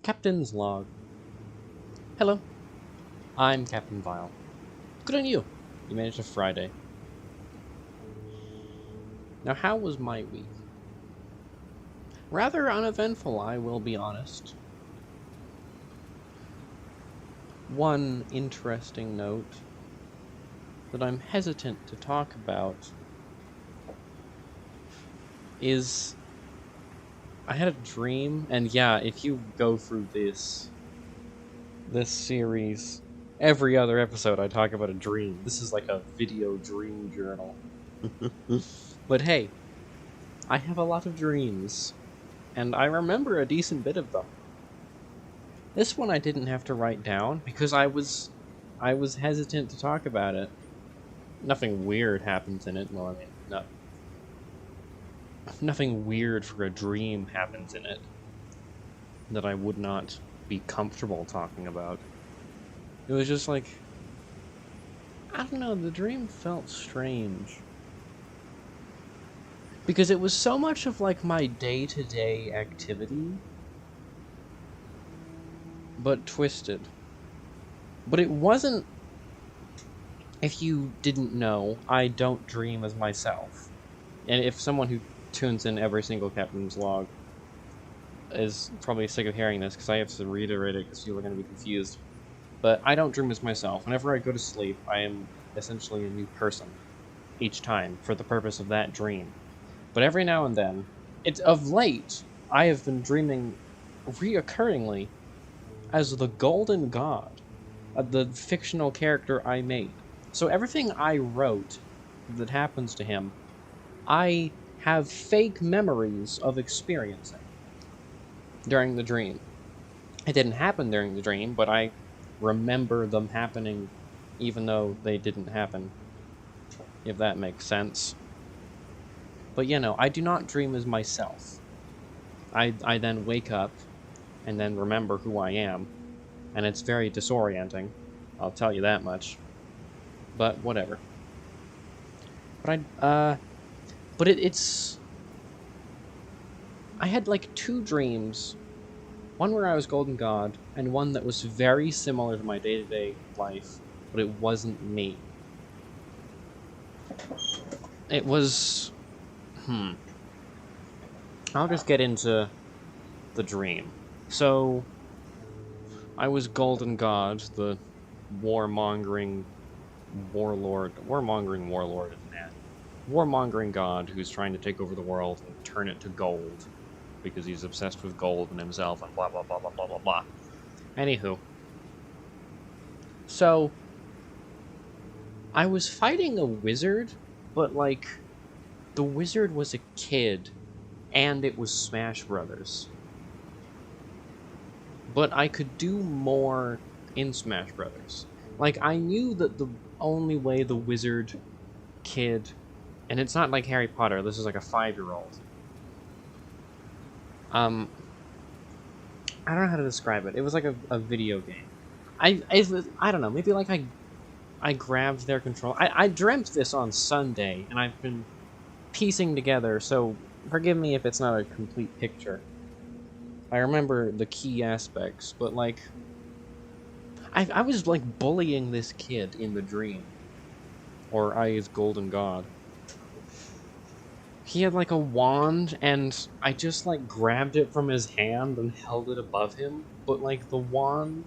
Captain's Log. Hello, I'm Captain Vile. Good on you. You made it to Friday. Now, how was my week? Rather uneventful, I will be honest. One interesting note that I'm hesitant to talk about is I had a dream, and yeah, if you go through this series, every other episode I talk about a dream. This is like a video dream journal. But hey, I have a lot of dreams, and I remember a decent bit of them. This one I didn't have to write down because I was hesitant to talk about it. Nothing weird happens in it. Well, I mean, nothing weird for a dream happens in it that I would not be comfortable talking about. It was just like, I don't know, the dream felt strange. Because it was so much of like my day-to-day activity, but twisted. But it wasn't, if you didn't know, I don't dream as myself. And if someone who tunes in every single Captain's Log is probably sick of hearing this, because I have to reiterate it because people are going to be confused. But I don't dream as myself. Whenever I go to sleep, I am essentially a new person each time for the purpose of that dream. But every now and then, of late, I have been dreaming reoccurringly as the Golden God, the fictional character I made. So everything I wrote that happens to him, I have fake memories of experiencing during the dream. It didn't happen during the dream, but I remember them happening even though they didn't happen, if that makes sense. But I do not dream as myself. I then wake up and then remember who I am, and it's very disorienting, I'll tell you that much. But whatever. But it's I had like two dreams. One where I was Golden God, and one that was very similar to my day-to-day life, but it wasn't me. It was... I'll just get into the dream. So, I was Golden God, the warmongering warlord isn't that? Warmongering god who's trying to take over the world and turn it to gold, because he's obsessed with gold and himself and blah blah blah blah blah blah blah. Anywho. So, I was fighting a wizard, but like, the wizard was a kid, and it was Smash Brothers. But I could do more in Smash Brothers. Like, I knew that the only way the wizard kid... And it's not like Harry Potter, this is like a 5-year-old. I don't know how to describe it. It was like a video game. I don't know, maybe like I grabbed their control. I dreamt this on Sunday, and I've been piecing together, so forgive me if it's not a complete picture. I remember the key aspects, but like... I was like bullying this kid in the dream. Or I is Golden God. He had like a wand, and I just like grabbed it from his hand and held it above him. But like the wand,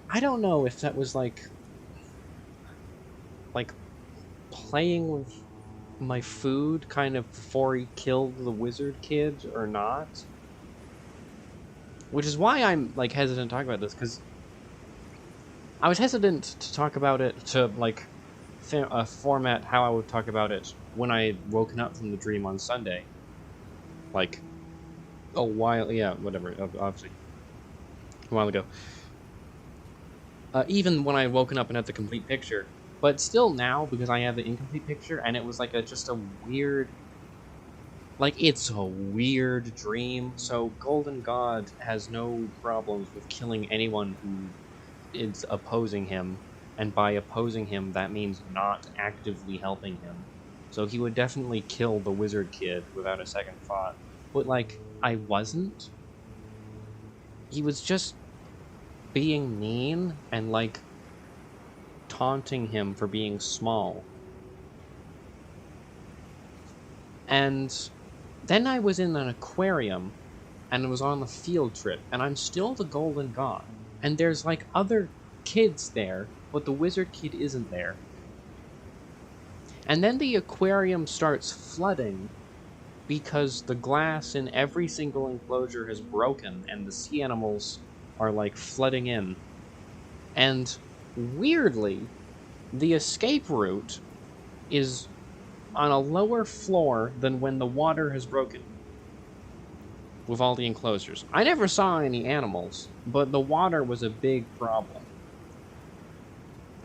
I don't know if that was like playing with my food kind of before he killed the wizard kid or not. Which is why I'm like hesitant to talk about this, because I was hesitant to talk about it to like format how I would talk about it when I had woken up from the dream on Sunday. Like, a while, yeah, whatever, obviously, a while ago. Even when I had woken up and had the complete picture. But still now, because I have the incomplete picture, and it was like just a weird... Like, it's a weird dream, so Golden God has no problems with killing anyone who is opposing him. And by opposing him, that means not actively helping him. So he would definitely kill the wizard kid without a second thought. But, like, I wasn't. He was just being mean and, like, taunting him for being small. And then I was in an aquarium and was on the field trip, and I'm still the Golden God. And there's, like, other kids there, but the wizard kid isn't there. And then the aquarium starts flooding because the glass in every single enclosure has broken and the sea animals are, like, flooding in. And weirdly, the escape route is on a lower floor than when the water has broken with all the enclosures. I never saw any animals, but the water was a big problem.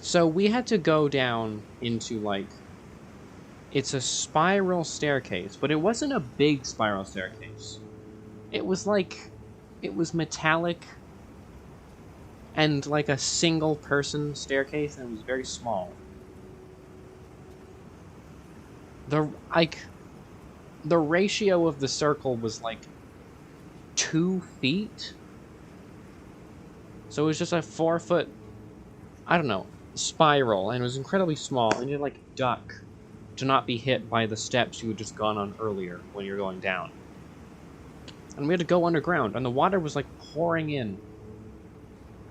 So we had to go down into, like, it's a spiral staircase, but it wasn't a big spiral staircase. It was like, it was metallic and like a single person staircase, and it was very small. The ratio of the circle was like 2 feet. So it was just a 4-foot, I don't know, spiral, and it was incredibly small, and you had, like, duck to not be hit by the steps you had just gone on earlier when you were going down. And we had to go underground, and the water was, like, pouring in.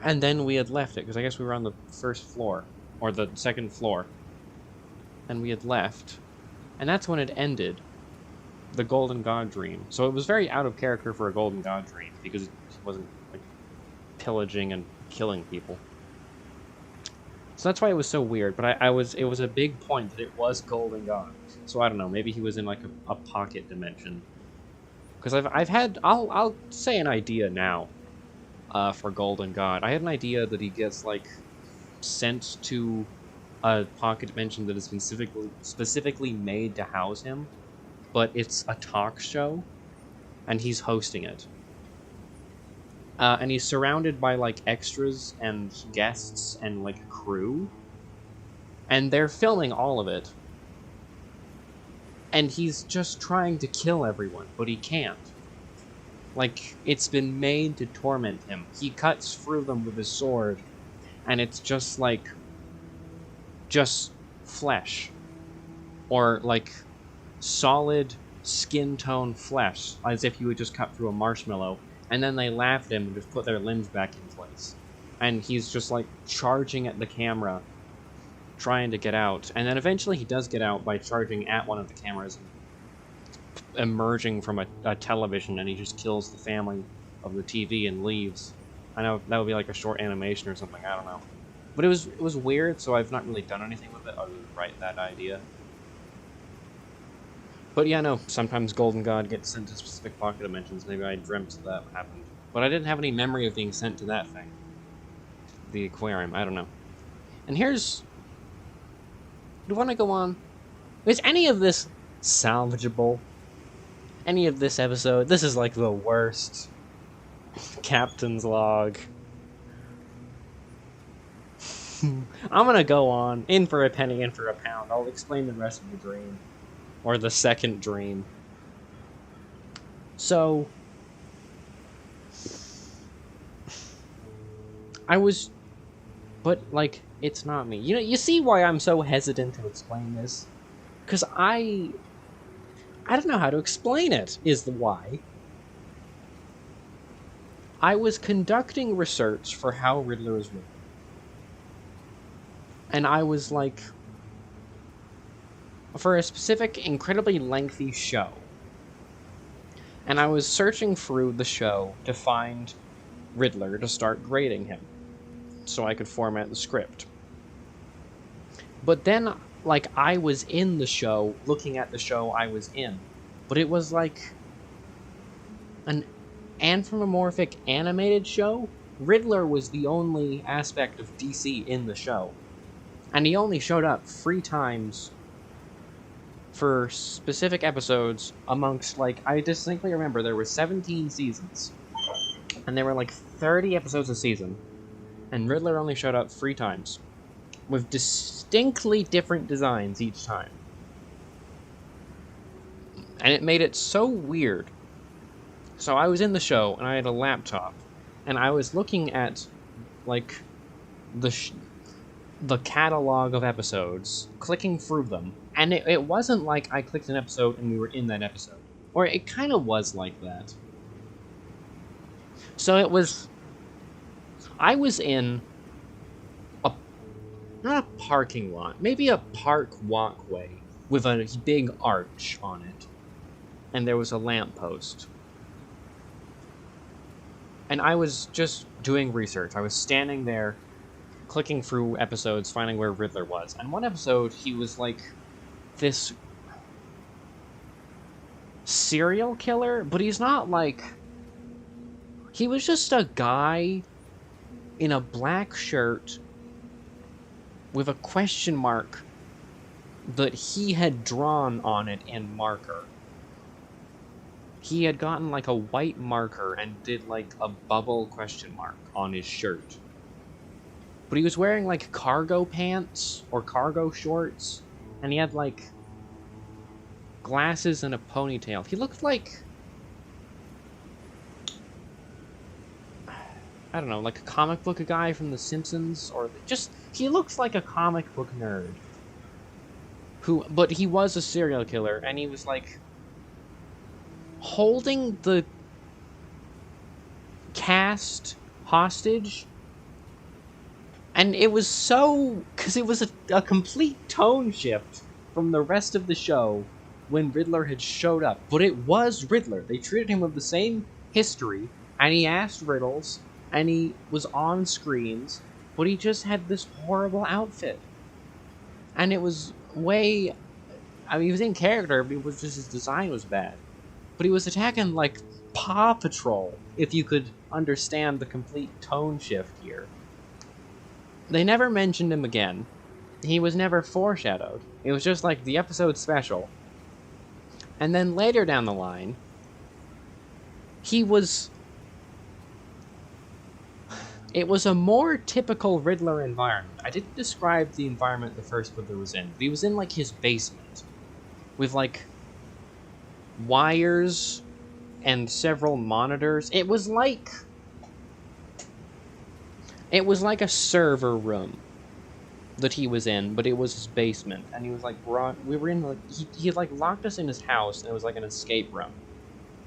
And then we had left it, because I guess we were on the first floor, or the second floor. And we had left. And that's when it ended. The Golden God dream. So it was very out of character for a Golden God dream, because it wasn't, like, pillaging and killing people. So that's why it was so weird, but it was a big point that it was Golden God. So I don't know, maybe he was in, like, a pocket dimension. Because I'll say an idea now, for Golden God. I had an idea that he gets, like, sent to a pocket dimension that is specifically made to house him, but it's a talk show, and he's hosting it. And he's surrounded by, like, extras and guests and, like, crew. And they're filming all of it. And he's just trying to kill everyone, but he can't. Like, it's been made to torment him. He cuts through them with his sword, and it's just, like, just flesh. Or, like, solid skin tone flesh, as if you would just cut through a marshmallow. And then they laugh at him and just put their limbs back in place. And he's just, like, charging at the camera, trying to get out. And then eventually he does get out by charging at one of the cameras, emerging from a television, and he just kills the family of the TV and leaves. I know that would be like a short animation or something, I don't know. But it was weird, so I've not really done anything with it other than write that idea. But yeah, no, sometimes Golden God gets sent to specific pocket dimensions. Maybe I dreamt that happened. But I didn't have any memory of being sent to that thing. The aquarium, I don't know. And here's... Do you want to go on? Is any of this salvageable? Any of this episode? This is like the worst. Captain's log. I'm gonna go on. In for a penny, in for a pound. I'll explain the rest of the dream. Or the second dream. So... I was... But, like, it's not me. You know, you see why I'm so hesitant to explain this? Because I don't know how to explain it, is the why. I was conducting research for how Riddler is written. And I was, like... for a specific, incredibly lengthy show. And I was searching through the show to find Riddler to start grading him, so I could format the script. But then, like, I was in the show, looking at the show I was in, but it was like an anthropomorphic animated show. Riddler was the only aspect of DC in the show, and he only showed up 3 times for specific episodes amongst, like, I distinctly remember there were 17 seasons, and there were like 30 episodes a season, and Riddler only showed up 3 times, with distinctly different designs each time. And it made it so weird. So I was in the show, and I had a laptop, and I was looking at like, the catalog of episodes, clicking through them, and it wasn't like I clicked an episode and we were in that episode. Or it kind of was like that. So it was... I was in not a parking lot, maybe a park walkway with a big arch on it. And there was a lamppost. And I was just doing research. I was standing there, clicking through episodes, finding where Riddler was. And one episode, he was like this serial killer, but he's not like... He was just a guy in a black shirt with a question mark that he had drawn on it in marker. He had gotten like a white marker and did like a bubble question mark on his shirt. But he was wearing like cargo pants or cargo shorts, and he had like glasses and a ponytail. He looked like... I don't know, like a comic book guy from The Simpsons, or just... He looks like a comic book nerd. But he was a serial killer, and he was like... holding the cast hostage. And it was so... because it was a complete tone shift from the rest of the show when Riddler had showed up. But it was Riddler. They treated him with the same history, and he asked riddles, and he was on screens, but he just had this horrible outfit. And it was way... I mean, he was in character, but it was just his design was bad. But he was attacking, like, Paw Patrol, if you could understand the complete tone shift here. They never mentioned him again. He was never foreshadowed. It was just like the episode special. And then later down the line, he was... It was a more typical Riddler environment. I didn't describe the environment the first Riddler was in, but he was in, like, his basement. With, like, wires and several monitors. It was like a server room that he was in, but it was his basement, and he was like we were in like he like locked us in his house, and it was like an escape room,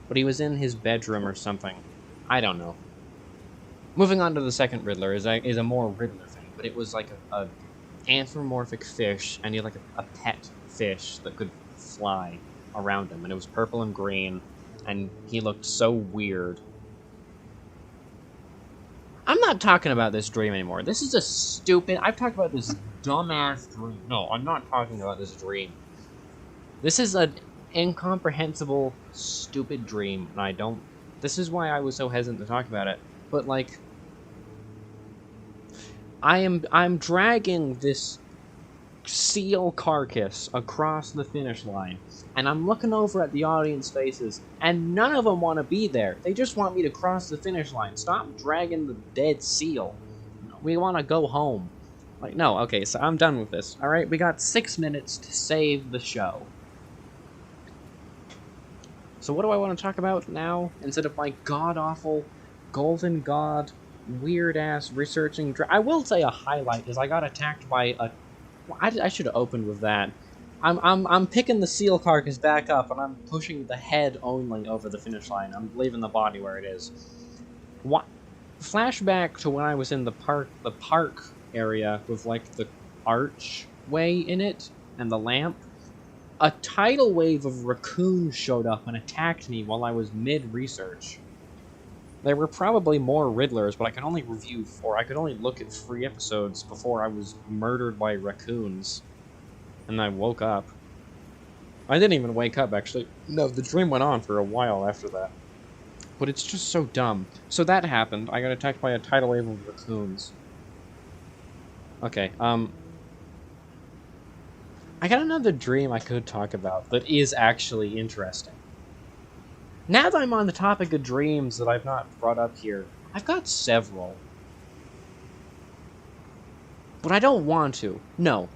but he was in his bedroom or something. I don't know. Moving on to the second Riddler is a more Riddler thing, but it was like a anthropomorphic fish, and he had like a pet fish that could fly around him, and it was purple and green, and he looked so weird. I'm not talking about this dream anymore. This is a stupid... I've talked about this dumbass dream. No, I'm not talking about this dream. This is an incomprehensible, stupid dream, and I don't... This is why I was so hesitant to talk about it. But, like... I'm dragging this seal carcass across the finish line, and I'm looking over at the audience faces, and none of them want to be there. They just want me to cross the finish line. Stop dragging the dead seal. We want to go home. Like, no, okay, so I'm done with this. Alright, we got 6 minutes to save the show. So what do I want to talk about now? Instead of my god-awful, golden god, weird-ass researching... I will say a highlight is I got attacked by a... I should have opened with that. I'm picking the seal carcass back up, and I'm pushing the head only over the finish line. I'm leaving the body where it is. What? Flashback to when I was in the park area with like the archway in it and the lamp. A tidal wave of raccoons showed up and attacked me while I was mid-research. There were probably more Riddlers, but I could only review 4. I could only look at 3 episodes before I was murdered by raccoons. And I woke up. I didn't even wake up, actually. No, the dream went on for a while after that. But it's just so dumb. So that happened. I got attacked by a tidal wave of raccoons. Okay, I got another dream I could talk about that is actually interesting. Now that I'm on the topic of dreams that I've not brought up here, I've got several. But I don't want to. No.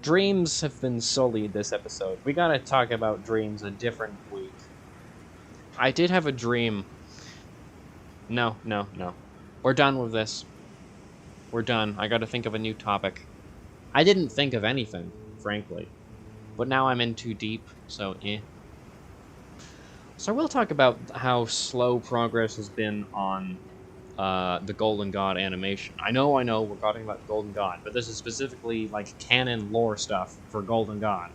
Dreams have been sullied this episode. We gotta talk about dreams a different week. I did have a dream No, no, no. We're done with this. We're done. I gotta think of a new topic. I didn't think of anything, frankly. But now I'm in too deep, so eh. So we'll talk about how slow progress has been on the Golden God animation. I know, we're talking about the Golden God, but this is specifically, like, canon lore stuff for Golden God.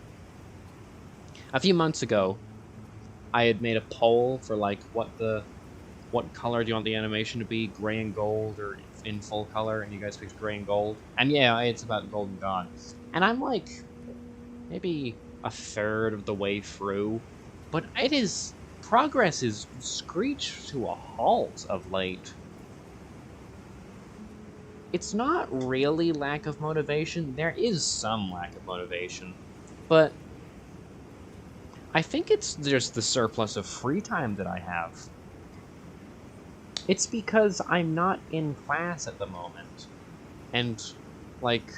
A few months ago, I had made a poll for, like, what color do you want the animation to be, gray and gold, or in full color, and you guys picked gray and gold. And yeah, it's about Golden God. And I'm, like, maybe a third of the way through, but progress is screeched to a halt of late. It's not really lack of motivation. There is some lack of motivation. But I think it's just the surplus of free time that I have. It's because I'm not in class at the moment. And, like,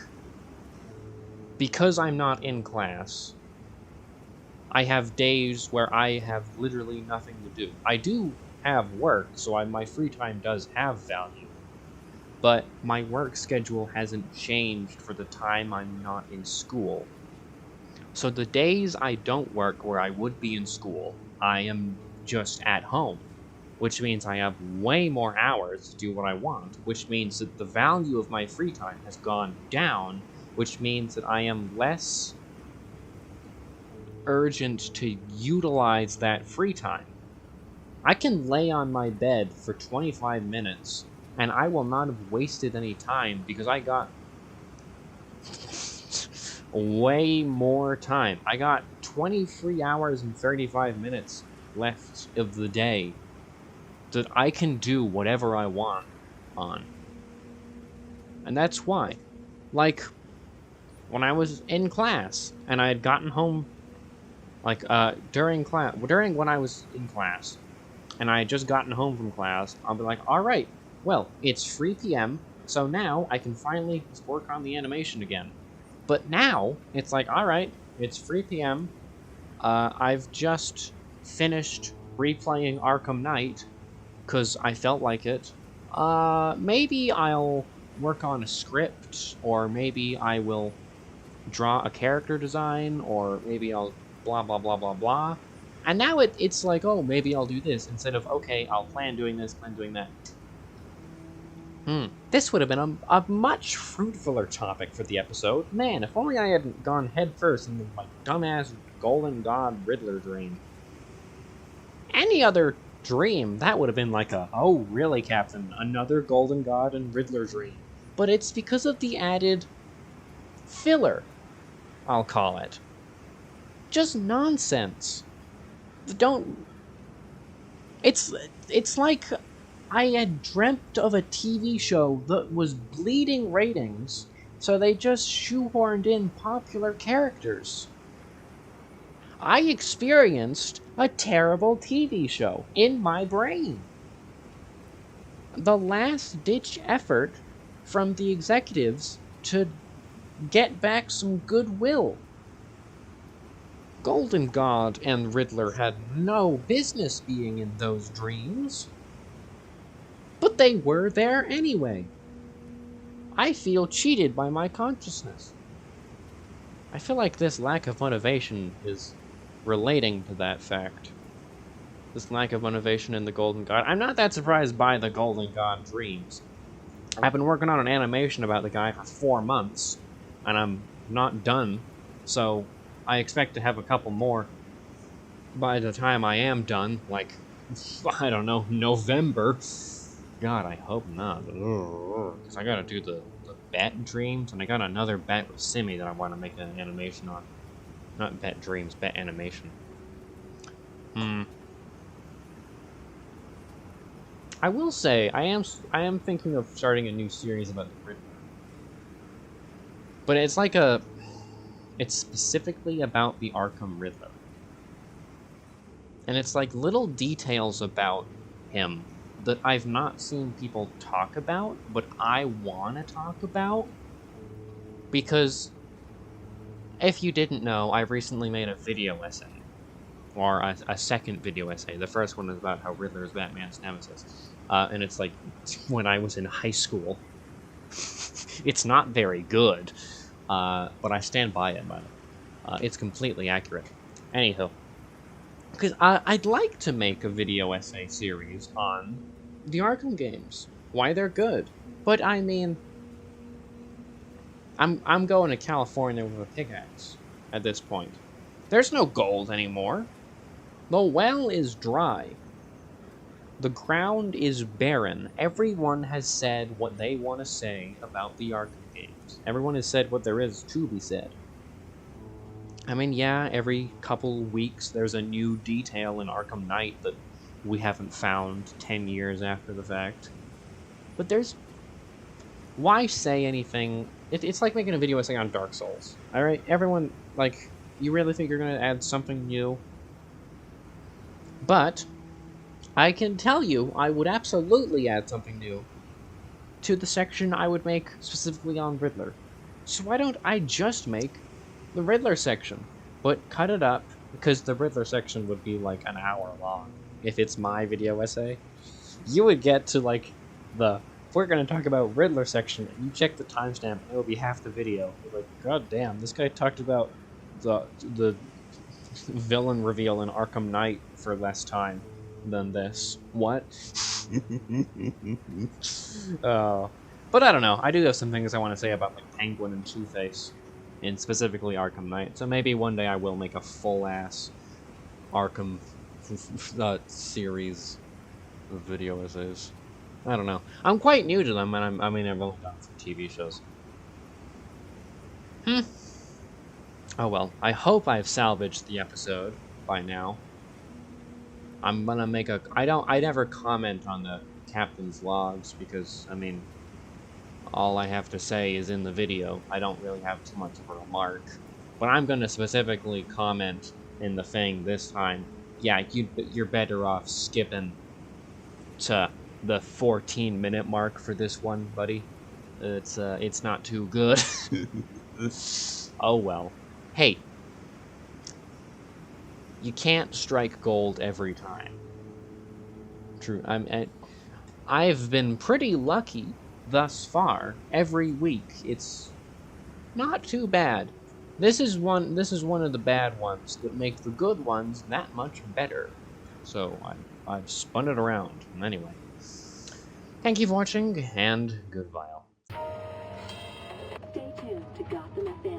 because I'm not in class, I have days where I have literally nothing to do. I do have work, so my free time does have value. But my work schedule hasn't changed for the time I'm not in school. So the days I don't work where I would be in school, I am just at home, which means I have way more hours to do what I want, which means that the value of my free time has gone down, which means that I am less urgent to utilize that free time. I can lay on my bed for 25 minutes and I will not have wasted any time because I got way more time. I got 23 hours and 35 minutes left of the day that I can do whatever I want on. And that's why. Like, when I was in class and I had gotten home, like, during when I was in class and I had just gotten home from class, I'll be like, alright, well, it's 3 p.m., so now I can finally work on the animation again. But now, it's like, alright, it's 3 p.m., I've just finished replaying Arkham Knight, because I felt like it. Maybe I'll work on a script, or maybe I will draw a character design, or maybe I'll blah blah blah blah blah. And now it's like, oh, maybe I'll do this, instead of, okay, I'll plan doing this, plan doing that. This would have been a much fruitfuler topic for the episode. Man, if only I hadn't gone headfirst into my dumbass Golden God Riddler dream. Any other dream, that would have been like oh really, Captain, another Golden God and Riddler dream. But it's because of the added filler, I'll call it. Just nonsense. It's like I had dreamt of a TV show that was bleeding ratings, so they just shoehorned in popular characters. I experienced a terrible TV show in my brain. The last-ditch effort from the executives to get back some goodwill. Golden God and Riddler had no business being in those dreams. But they were there anyway. I feel cheated by my consciousness. I feel like this lack of motivation is relating to that fact. This lack of motivation in the Golden God. I'm not that surprised by the Golden God dreams. I've been working on an animation about the guy for 4 months, and I'm not done, so I expect to have a couple more by the time I am done, like, I don't know, November. God, I hope not. Because I gotta do the bat dreams, and I got another bat with Simi that I want to make an animation on. Not bat dreams, bat animation. I will say, I am thinking of starting a new series about the Riddler. But it's like it's specifically about the Arkham Riddler. And it's like little details about him that I've not seen people talk about, but I want to talk about. Because, if you didn't know, I recently made a video essay or a second video essay. The first one is about how Riddler is Batman's nemesis, and it's like when I was in high school. It's not very good, but I stand by it, man. It's completely accurate. Anywho, because I'd like to make a video essay series on the Arkham games, why they're good. But I mean, I'm going to California with a pickaxe at this point. There's no gold anymore. The well is dry. The ground is barren. Everyone has said what they want to say about the Arkham games. Everyone has said what there is to be said. I mean, yeah, every couple weeks there's a new detail in Arkham Knight that we haven't found 10 years after the fact. But there's... Why say anything? It's like making a video essay on Dark Souls. Alright, everyone, like, you really think you're going to add something new? But I can tell you I would absolutely add something new to the section I would make specifically on Riddler. So why don't I just make the Riddler section, but cut it up, because the Riddler section would be like an hour long. If it's my video essay, you would get to like the, if we're going to talk about Riddler section, and you check the timestamp, it will be half the video. You're like, god damn, this guy talked about the villain reveal in Arkham Knight for less time than this. What? But I don't know. I do have some things I want to say about like Penguin and Two-Face, and specifically Arkham Knight. So maybe one day I will make a full-ass Arkham series of video essays. I don't know. I'm quite new to them, and I mean, I've only done some TV shows. Oh well. I hope I've salvaged the episode by now. I'm gonna make a... I never comment on the captain's logs, because, I mean, all I have to say is in the video. I don't really have too much of a remark. But I'm gonna specifically comment in the thing this time. Yeah, you're better off skipping to the 14-minute mark for this one, buddy. It's not too good. Oh well. Hey, you can't strike gold every time. True. I've been pretty lucky thus far. Every week, it's not too bad. This is one of the bad ones that make the good ones that much better. So I've spun it around. Anyway, thank you for watching, and goodbye. Stay tuned to Gotham FM.